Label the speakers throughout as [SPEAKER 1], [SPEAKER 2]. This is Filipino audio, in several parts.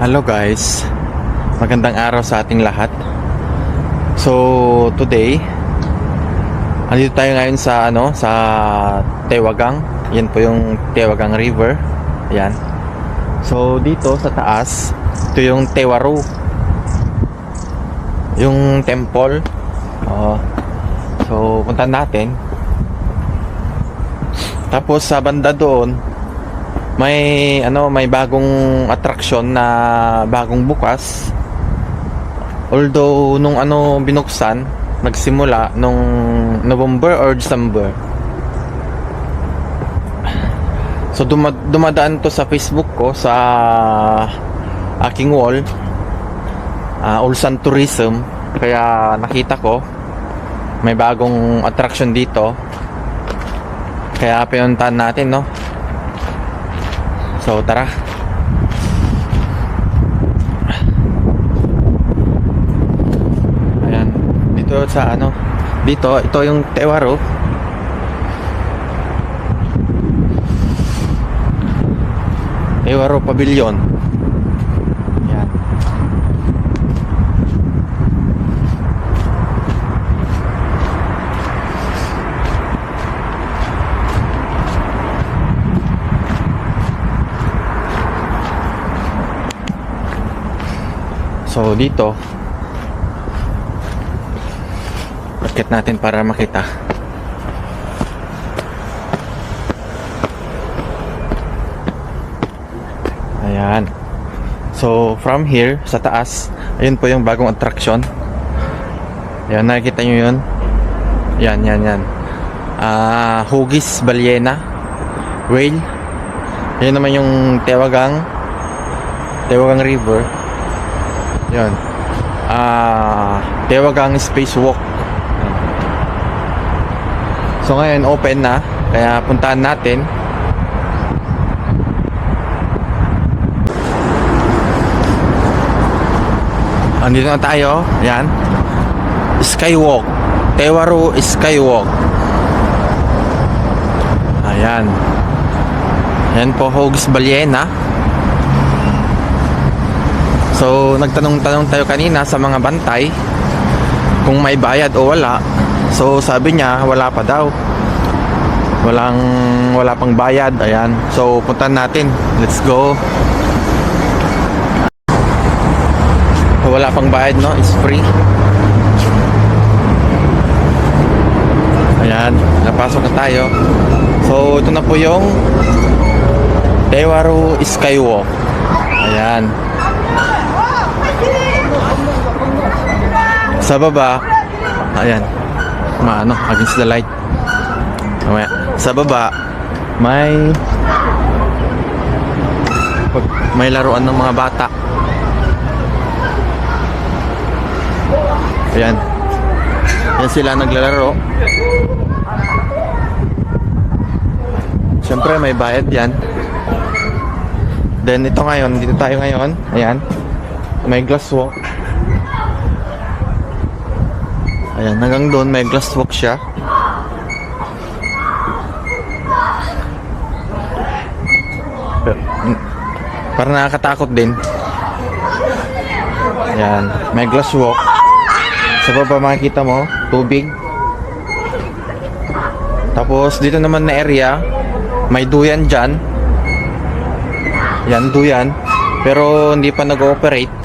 [SPEAKER 1] Hello guys, magandang araw sa ating lahat. So today, andito tayo ngayon sa sa Tewagang. Yan po yung Tewagang River. Ayan. So dito sa taas, ito yung Tewaru, yung temple. So punta natin. Tapos sa banda doon, may bagong attraction na bagong bukas. Although nung binuksan, nagsimula nung November or December. So dumadaan to sa Facebook ko, sa aking wall, Ulsan Tourism. Kaya nakita ko may bagong attraction dito. Kaya pinuntahan natin, no? So tara. Ayan. Dito sa dito, ito yung Tewaru. Tewaru Pavilion. Ayan. So dito, akit natin para makita. Ayan. So from here sa taas, ayun po yung bagong attraction. Ayan, nakikita nyo yun. Yan. Hugis Ballena Whale. Ayan naman yung Tewagang River. Yan. Tewagang Spacewalk. So ngayon open na, kaya puntahan natin. Andito na tayo. Yan. Skywalk. Tewaru Skywalk. Ayan. Yan po, Hugis Ballena. So nagtanong-tanong tayo kanina sa mga bantay kung may bayad o wala. So sabi niya wala pa daw. Wala pang bayad. Ayan. So puntahan natin. Let's go. Wala pang bayad, no? It's free. Ayan, napasok na tayo. So ito na po yung Tewaru Skywalk. Ayan. Sa baba, ayan, against the light. Sa baba, may laruan ng mga bata. Ayan. Yan sila naglalaro. Siyempre may bayad yan. Then ito ngayon, dito tayo ngayon. Ayan. May glass walk. Ayan, hanggang doon may glass walk siya. Parang nakakatakot din. Ayan, may glass walk. Sa baba makikita mo, tubig. Tapos dito naman na area, may duyan dyan. Yan, duyan. Pero hindi pa nag-ooperate.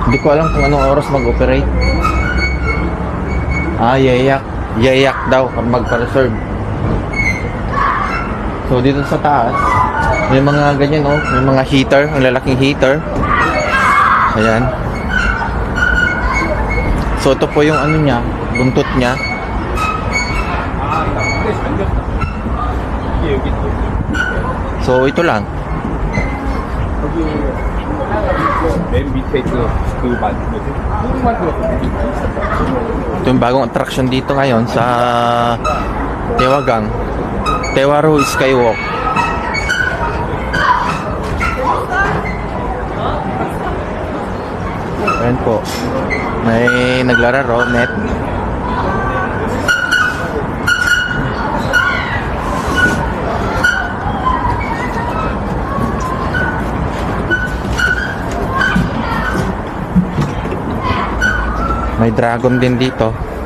[SPEAKER 1] Hindi ko alam kung anong oras mag-operate. Yayak daw magpa-reserve. So dito sa taas, may mga ganyan, may mga heater, ang lalaking heater. Ayan. So ito po yung niya, buntot niya. So ito lang. Ito yung bagong attraction dito ngayon sa Tewagang, Tewaru Skywalk. Ayan po, may naglalaro net. May dragon din dito.